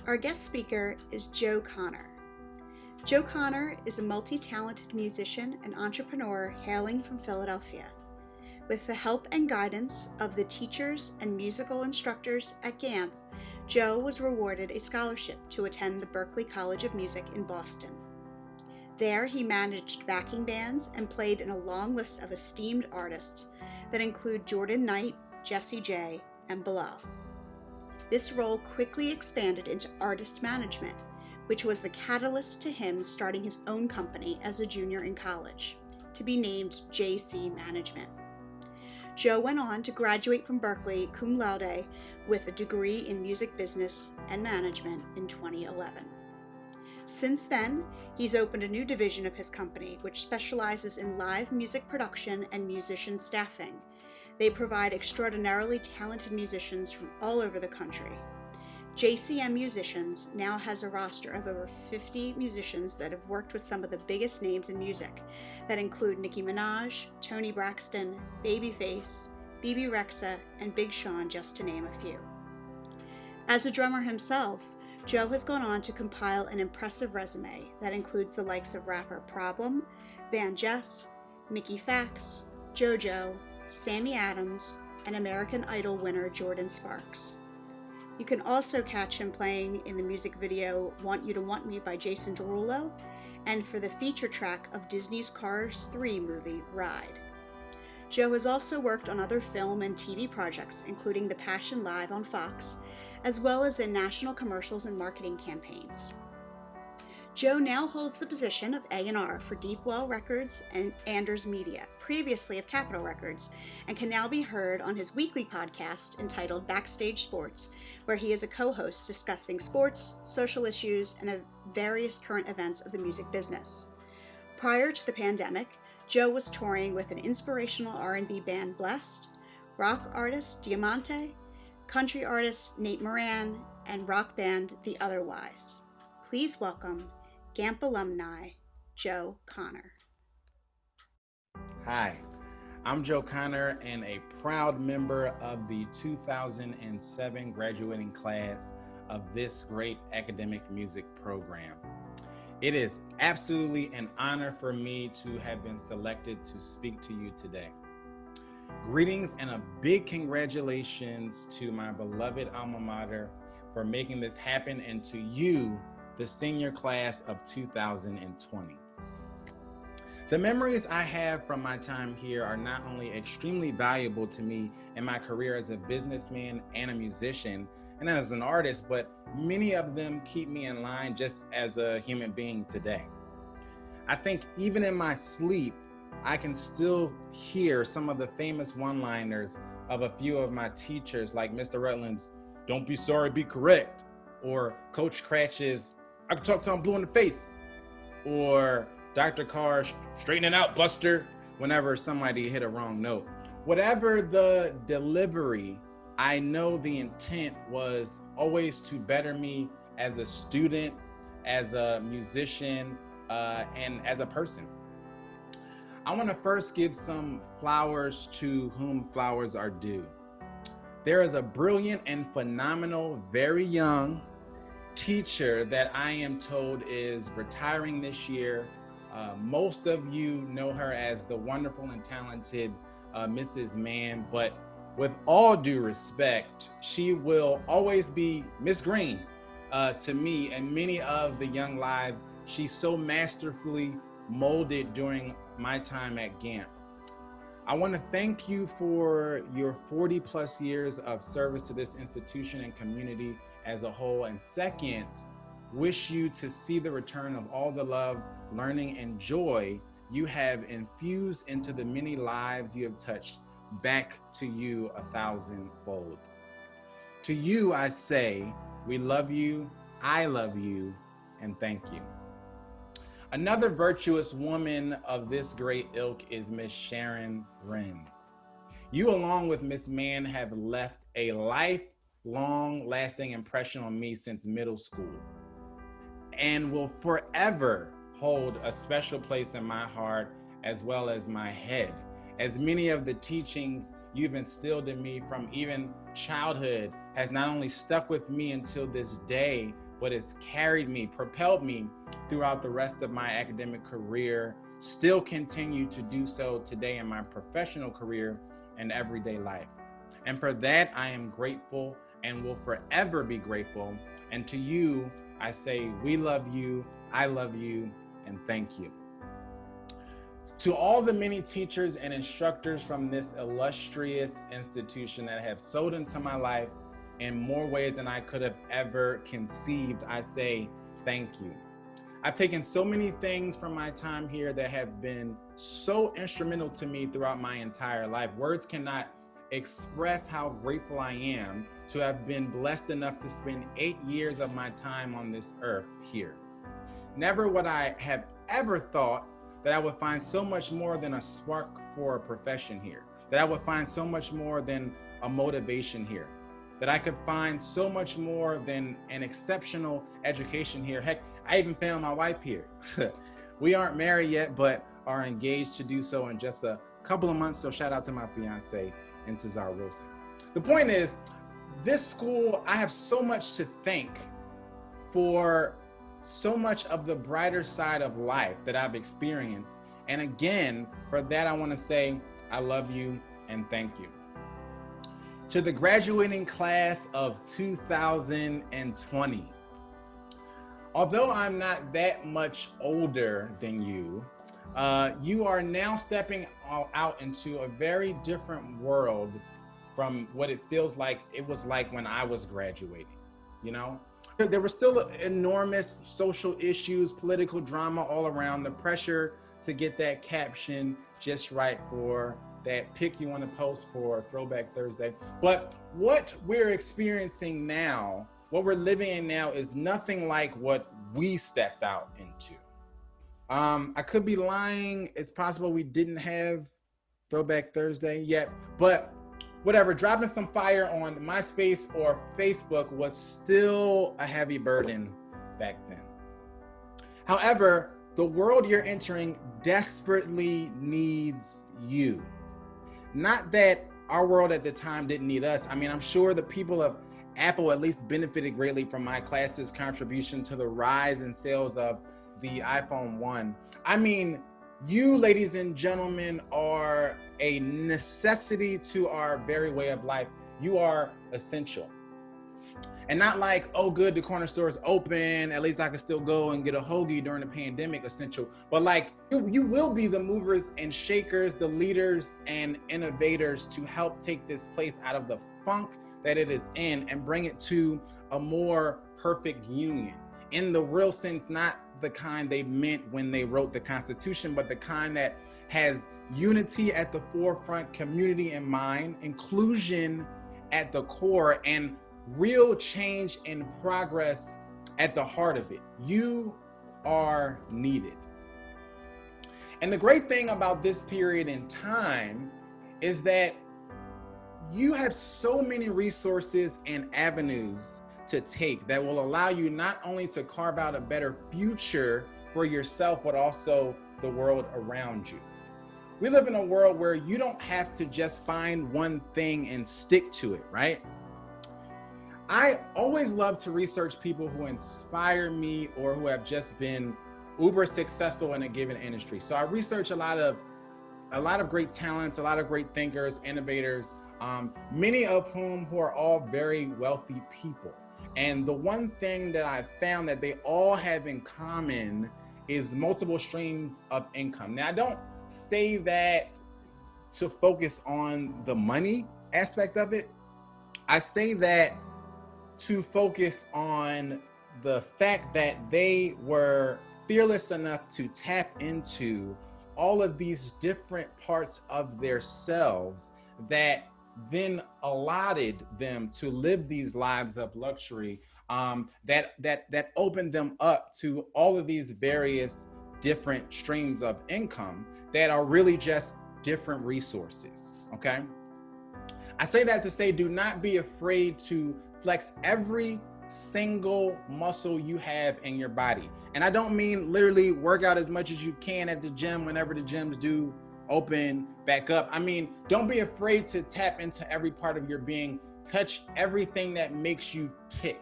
Our guest speaker is Joe Connor. Joe Connor is a multi-talented musician and entrepreneur hailing from Philadelphia. With the help and guidance of the teachers and musical instructors at GAMP, Joe was rewarded a scholarship to attend the Berklee College of Music in Boston. There, he managed backing bands and played in a long list of esteemed artists that include Jordan Knight, Jessie J, and Bilal. This role quickly expanded into artist management, which was the catalyst to him starting his own company as a junior in college, to be named JC Management. Joe went on to graduate from Berklee cum laude with a degree in music business and management in 2011. Since then, he's opened a new division of his company, which specializes in live music production and musician staffing. They provide extraordinarily talented musicians from all over the country. JCM Musicians now has a roster of over 50 musicians that have worked with some of the biggest names in music that include Nicki Minaj, Toni Braxton, Babyface, Bebe Rexha, and Big Sean, just to name a few. As a drummer himself, Joe has gone on to compile an impressive resume that includes the likes of rapper Problem, Van Jess, Mickey Fax, JoJo, Sammy Adams, and American Idol winner Jordan Sparks. You can also catch him playing in the music video Want You to Want Me by Jason Derulo, and for the feature track of Disney's Cars 3 movie, Ride. Joe has also worked on other film and TV projects, including The Passion Live on Fox, as well as in national commercials and marketing campaigns. Joe now holds the position of A&R for Deep Well Records and Anders Media, previously of Capitol Records, and can now be heard on his weekly podcast entitled Backstage Sports, where he is a co-host discussing sports, social issues, and various current events of the music business. Prior to the pandemic, Joe was touring with an inspirational R&B band Blessed, rock artist Diamante, country artist Nate Moran, and rock band The Otherwise. Please welcome GAMP alumni, Joe Connor. Hi, I'm Joe Connor and a proud member of the 2007 graduating class of this great academic music program. It is absolutely an honor for me to have been selected to speak to you today. Greetings and a big congratulations to my beloved alma mater for making this happen, and to you, the senior class of 2020. The memories I have from my time here are not only extremely valuable to me in my career as a businessman and a musician and as an artist, but many of them keep me in line just as a human being today. I think even in my sleep, I can still hear some of the famous one-liners of a few of my teachers, like Mr. Rutland's, "Don't be sorry, be correct," or Coach Cratch's, "I can talk till I'm blue in the face," or Dr. Carr's, "Straighten it out, Buster," whenever somebody hit a wrong note. Whatever the delivery, I know the intent was always to better me as a student, as a musician, and as a person. I want to first give some flowers to whom flowers are due. There is a brilliant and phenomenal, very young teacher that I am told is retiring this year. Most of you know her as the wonderful and talented Mrs. Mann, but with all due respect, she will always be Miss Green to me and many of the young lives she so masterfully molded during my time at GAMP. I want to thank you for your 40 plus years of service to this institution and community as a whole. And second, wish you to see the return of all the love, learning, and joy you have infused into the many lives you have touched back to you 1,000-fold. To you, I say, we love you, I love you, and thank you. Another virtuous woman of this great ilk is Miss Sharon Renz. You, along with Miss Mann, have left a lifelong lasting impression on me since middle school and will forever hold a special place in my heart as well as my head, as many of the teachings you've instilled in me from even childhood has not only stuck with me until this day, but it's carried me, propelled me throughout the rest of my academic career, still continue to do so today in my professional career and everyday life. And for that, I am grateful and will forever be grateful. And to you, I say, we love you, I love you, and thank you. To all the many teachers and instructors from this illustrious institution that have sowed into my life in more ways than I could have ever conceived, I say thank you. I've taken so many things from my time here that have been so instrumental to me throughout my entire life. Words cannot express how grateful I am to have been blessed enough to spend 8 years of my time on this earth here. Never would I have ever thought that I would find so much more than a spark for a profession here, that I would find so much more than a motivation here, that I could find so much more than an exceptional education here. Heck, I even found my wife here. We aren't married yet, but are engaged to do so in just a couple of months. So shout out to my fiance, Intezar Wilson. The point is, this school, I have so much to thank for so much of the brighter side of life that I've experienced. And again, for that, I want to say, I love you and thank you. To the graduating class of 2020, although I'm not that much older than you, you are now stepping out into a very different world from what it feels like it was like when I was graduating, you know? There were still enormous social issues, political drama all around, the pressure to get that caption just right for that pic you want to post for Throwback Thursday. But what we're experiencing now, what we're living in now, is nothing like what we stepped out into. I could be lying. It's possible we didn't have Throwback Thursday yet, but whatever, dropping some fire on MySpace or Facebook was still a heavy burden back then. However, the world you're entering desperately needs you. Not that our world at the time didn't need us. I mean, I'm sure the people of Apple at least benefited greatly from my class's contribution to the rise in sales of the iPhone 1. I mean, you, ladies and gentlemen, are a necessity to our very way of life. You are essential. And not like, oh good, the corner store is open, at least I can still go and get a hoagie during the pandemic, essential. But like, you will be the movers and shakers, the leaders and innovators to help take this place out of the funk that it is in and bring it to a more perfect union. In the real sense, not the kind they meant when they wrote the Constitution, but the kind that has unity at the forefront, community in mind, inclusion at the core, and real change and progress at the heart of it. You are needed. And the great thing about this period in time is that you have so many resources and avenues to take that will allow you not only to carve out a better future for yourself, but also the world around you. We live in a world where you don't have to just find one thing and stick to it, right? I always love to research people who inspire me or who have just been uber successful in a given industry. So I research a lot of great talents, a lot of great thinkers, innovators, many of whom who are all very wealthy people. And the one thing that I've found that they all have in common is multiple streams of income. Now, I don't say that to focus on the money aspect of it. I say that to focus on the fact that they were fearless enough to tap into all of these different parts of their selves that then allotted them to live these lives of luxury, that opened them up to all of these various different streams of income that are really just different resources, okay? I say that to say, do not be afraid to flex every single muscle you have in your body. And I don't mean literally work out as much as you can at the gym whenever the gyms do open back up. I mean, don't be afraid to tap into every part of your being, touch everything that makes you tick,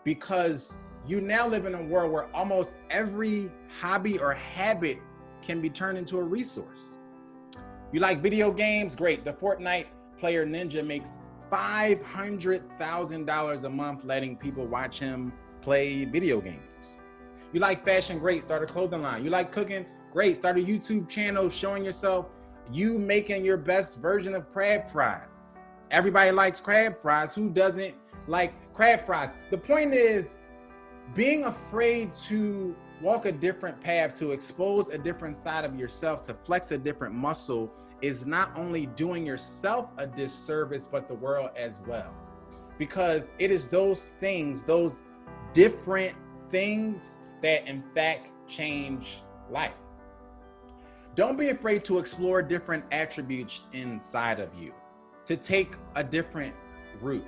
because you now live in a world where almost every hobby or habit can be turned into a resource. You like video games? Great. The Fortnite player Ninja makes $500,000 a month letting people watch him play video games. You like fashion? Great. Start a clothing line. You like cooking? Great. Start a YouTube channel showing yourself you making your best version of crab fries. Everybody likes crab fries. Who doesn't like crab fries? The point is, being afraid to walk a different path, to expose a different side of yourself, to flex a different muscle, is not only doing yourself a disservice, but the world as well. Because it is those things, those different things, that in fact change life. Don't be afraid to explore different attributes inside of you, to take a different route.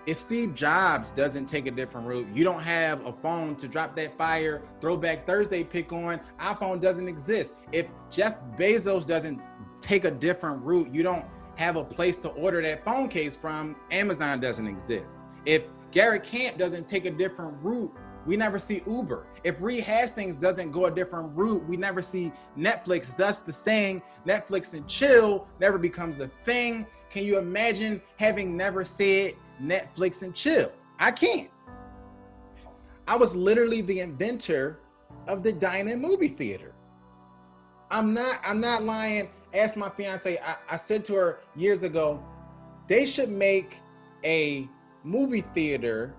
If Steve Jobs doesn't take a different route, you don't have a phone to drop that fire Throwback Thursday pick on, iPhone doesn't exist. If Jeff Bezos doesn't take a different route, you don't have a place to order that phone case from, Amazon doesn't exist. If Garrett Camp doesn't take a different route, we never see Uber. If Reed Hastings doesn't go a different route, we never see Netflix. Thus the saying, Netflix and chill never becomes a thing. Can you imagine having never said Netflix and chill? I can't. I was literally the inventor of the dine-in movie theater. I'm not lying. Ask my fiance. I said to her years ago, they should make a movie theater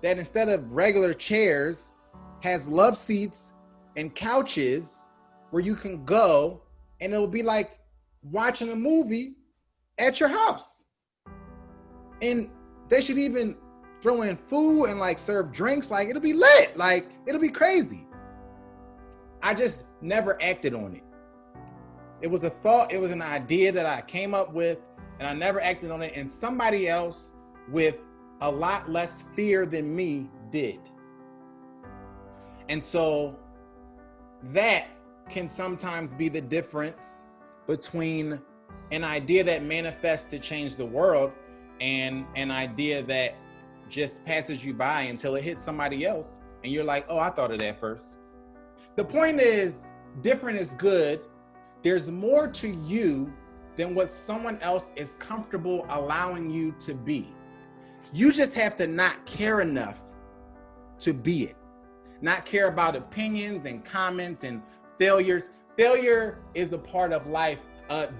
that instead of regular chairs has love seats and couches where you can go, and it'll be like watching a movie at your house. And they should even throw in food and like serve drinks. Like, it'll be lit. Like, it'll be crazy. I just never acted on it. It was a thought, it was an idea that I came up with, and I never acted on it. And somebody else with a lot less fear than me did. And so that can sometimes be the difference between an idea that manifests to change the world and an idea that just passes you by until it hits somebody else and you're like, oh, I thought of that first. The point is, different is good. There's more to you than what someone else is comfortable allowing you to be. You just have to not care enough to be it. Not care about opinions and comments and failures. Failure is a part of life.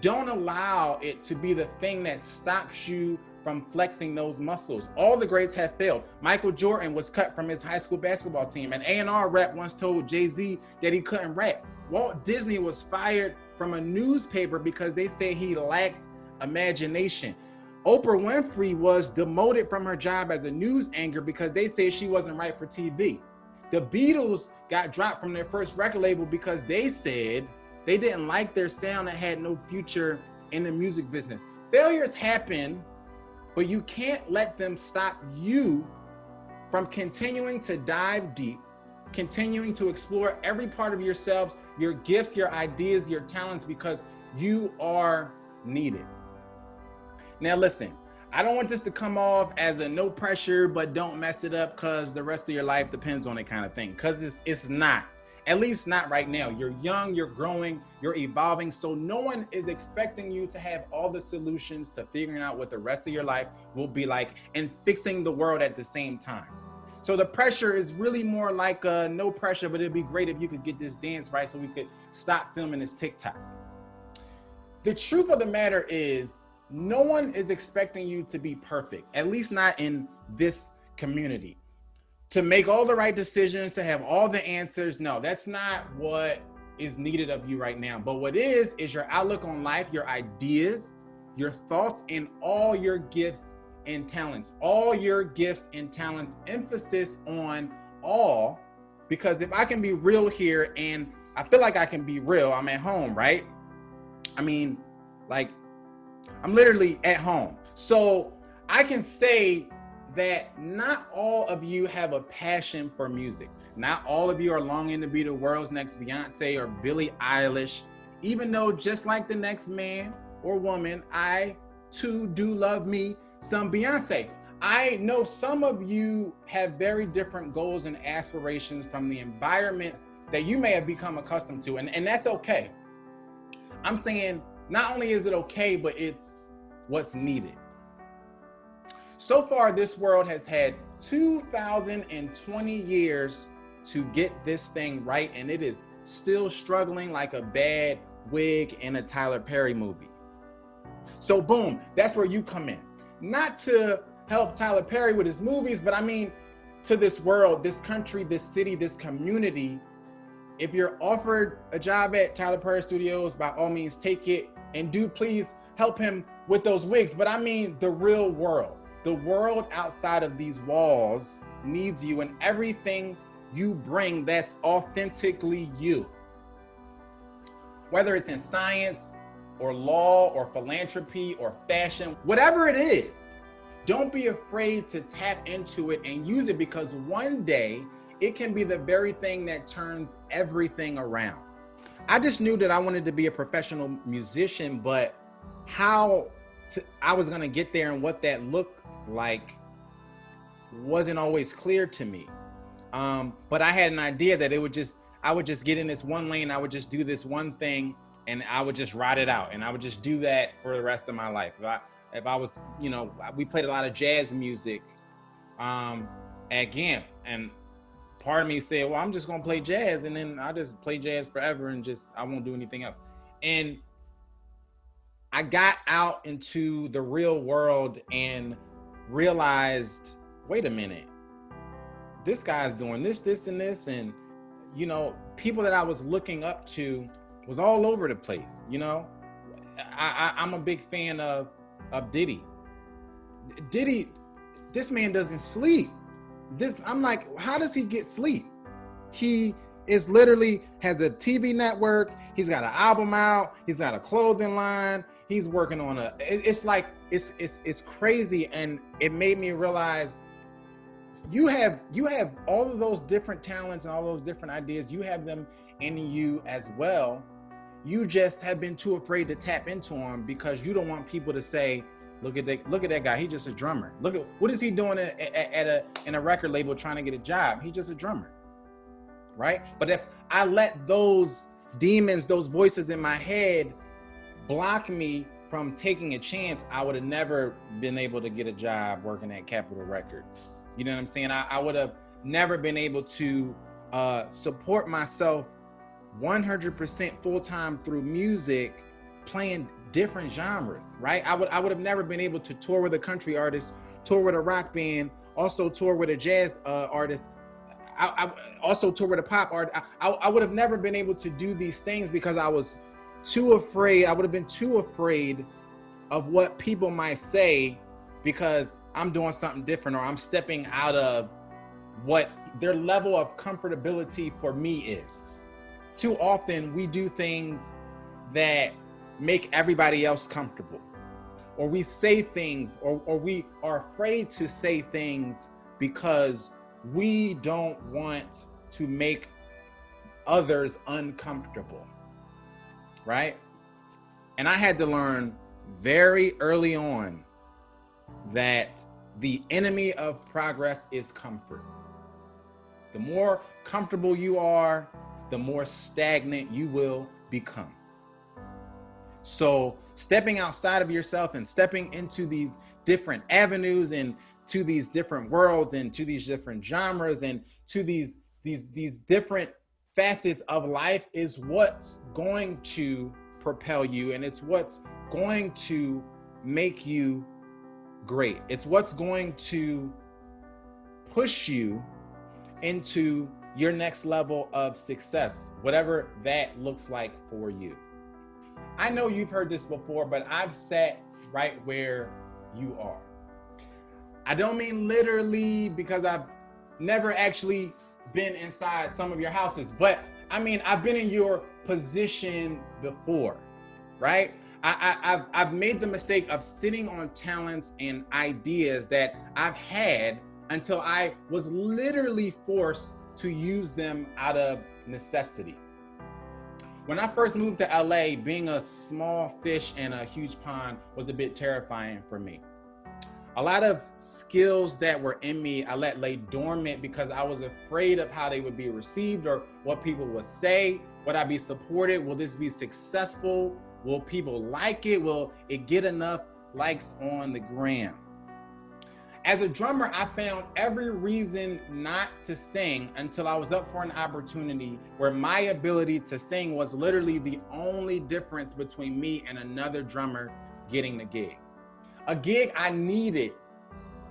Don't allow it to be the thing that stops you from flexing those muscles. All the greats have failed. Michael Jordan was cut from his high school basketball team. An A&R rep once told Jay-Z that he couldn't rap. Walt Disney was fired from a newspaper because they said he lacked imagination. Oprah Winfrey was demoted from her job as a news anchor because they said she wasn't right for TV. The Beatles got dropped from their first record label because they said they didn't like their sound and had no future in the music business. Failures happen, but you can't let them stop you from continuing to dive deep, continuing to explore every part of yourselves, your gifts, your ideas, your talents, because you are needed. Now listen, I don't want this to come off as a no pressure, but don't mess it up because the rest of your life depends on it kind of thing, because it's not. At least not right now. You're young, you're growing, you're evolving, so no one is expecting you to have all the solutions to figuring out what the rest of your life will be like and fixing the world at the same time. So the pressure is really more like no pressure, but it'd be great if you could get this dance right so we could stop filming this TikTok. The truth of the matter is, no one is expecting you to be perfect, at least not in this community. To make all the right decisions, to have all the answers. No, that's not what is needed of you right now. But what is your outlook on life, your ideas, your thoughts, and all your gifts and talents. All your gifts and talents, emphasis on all, because if I can be real here, and I feel like I can be real, I'm at home, right? I mean, like, I'm literally at home. So I can say that not all of you have a passion for music. Not all of you are longing to be the world's next Beyonce or Billie Eilish, even though just like the next man or woman, I too do love me some Beyonce. I know some of you have very different goals and aspirations from the environment that you may have become accustomed to, and that's okay. I'm saying not only is it okay, but it's what's needed. So far, this world has had 2,020 years to get this thing right, and it is still struggling like a bad wig in a Tyler Perry movie. So boom, that's where you come in. Not to help Tyler Perry with his movies, but I mean to this world, this country, this city, this community. If you're offered a job at Tyler Perry Studios, by all means take it, and do please help him with those wigs. But I mean the real world. The world outside of these walls needs you and everything you bring that's authentically you. Whether it's in science or law or philanthropy or fashion, whatever it is, don't be afraid to tap into it and use it, because one day it can be the very thing that turns everything around. I just knew that I wanted to be a professional musician, but how I was going to get there and what that looked like wasn't always clear to me. But I had an idea that I would just get in this one lane, I would just do this one thing, and I would just ride it out, and I would just do that for the rest of my life. If I was, we played a lot of jazz music at GAMP, and part of me said, well, I'm just gonna play jazz, and then I'll just play jazz forever and I won't do anything else. And I got out into the real world and realized, wait a minute, this guy's doing this, and this, and people that I was looking up to was all over the place. I'm a big fan of Diddy. Diddy, this man doesn't sleep. I'm like, how does he get sleep? He is literally has a TV network. He's got an album out. He's got a clothing line. He's working on it's crazy. And it made me realize you have all of those different talents and all those different ideas. You have them in you as well. You just have been too afraid to tap into them because you don't want people to say, look at that guy. He's just a drummer. Look at what is he doing in a record label trying to get a job? He's just a drummer, right? But if I let those demons, those voices in my head block me from taking a chance, I would have never been able to get a job working at Capitol Records. You know what I'm saying? I would have never been able to support myself 100% full-time through music, playing different genres, right? I would have never been able to tour with a country artist, tour with a rock band, also tour with a jazz artist, I also tour with a pop artist. I would have never been able to do these things because I was too afraid. I would have been too afraid of what people might say because I'm doing something different, or I'm stepping out of what their level of comfortability for me is. Too often we do things that make everybody else comfortable, or we say things, or we are afraid to say things because we don't want to make others uncomfortable, right? And I had to learn very early on that the enemy of progress is comfort. The more comfortable you are, the more stagnant you will become. So stepping outside of yourself and stepping into these different avenues and to these different worlds and to these different genres and to these different facets of life is what's going to propel you, and it's what's going to make you great. It's what's going to push you into your next level of success, whatever that looks like for you. I know you've heard this before, but I've sat right where you are. I don't mean literally, because I've never actually been inside some of your houses, but I mean, I've been in your position before, right? I've made the mistake of sitting on talents and ideas that I've had until I was literally forced to use them out of necessity. When I first moved to LA, being a small fish in a huge pond was a bit terrifying for me. A lot of skills that were in me, I let lay dormant because I was afraid of how they would be received or what people would say. Would I be supported? Will this be successful? Will people like it? Will it get enough likes on the gram? As a drummer, I found every reason not to sing until I was up for an opportunity where my ability to sing was literally the only difference between me and another drummer getting the gig. A gig I needed,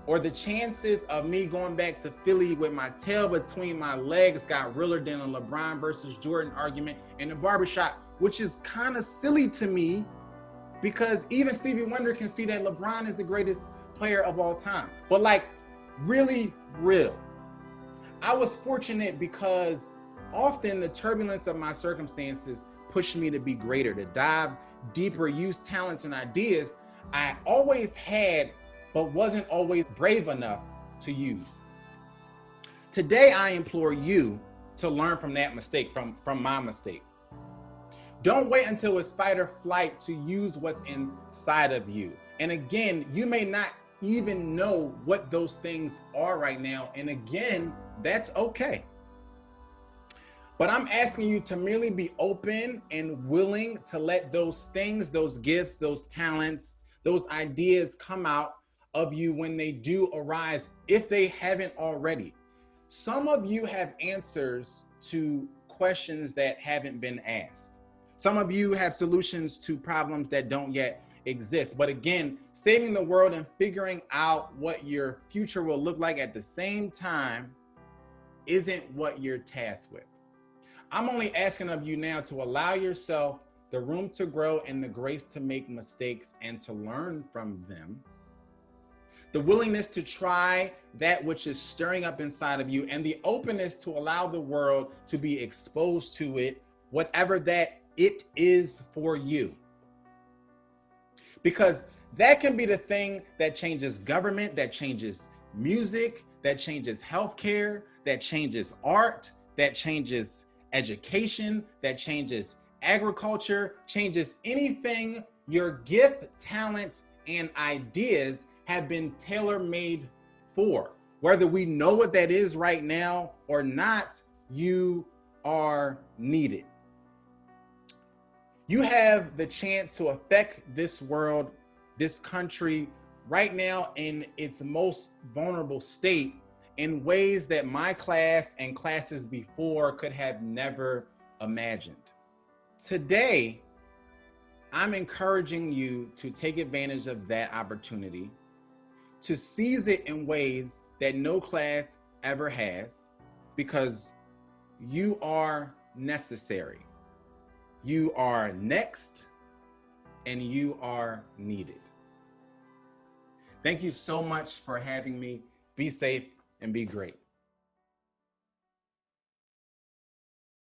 or the chances of me going back to Philly with my tail between my legs got realer than a LeBron versus Jordan argument in the barbershop, which is kind of silly to me because even Stevie Wonder can see that LeBron is the greatest player of all time. But like, really real. I was fortunate because often the turbulence of my circumstances pushed me to be greater, to dive deeper, use talents and ideas I always had, but wasn't always brave enough to use. Today, I implore you to learn from that mistake, from my mistake. Don't wait until it's fight or flight to use what's inside of you. And again, you may not even know what those things are right now. And again, that's okay. But I'm asking you to merely be open and willing to let those things, those gifts, those talents, those ideas come out of you when they do arise, if they haven't already. Some of you have answers to questions that haven't been asked. Some of you have solutions to problems that don't yet exist. But again, saving the world and figuring out what your future will look like at the same time isn't what you're tasked with. I'm only asking of you now to allow yourself the room to grow and the grace to make mistakes and to learn from them. The willingness to try that which is stirring up inside of you, and the openness to allow the world to be exposed to it, whatever that it is for you. Because that can be the thing that changes government, that changes music, that changes healthcare, that changes art, that changes education, that changes agriculture, changes anything your gift, talent, and ideas have been tailor-made for. Whether we know what that is right now or not, you are needed. You have the chance to affect this world, this country right now in its most vulnerable state in ways that my class and classes before could have never imagined. Today, I'm encouraging you to take advantage of that opportunity, to seize it in ways that no class ever has, because you are necessary. You are next, and you are needed. Thank you so much for having me. Be safe and be great.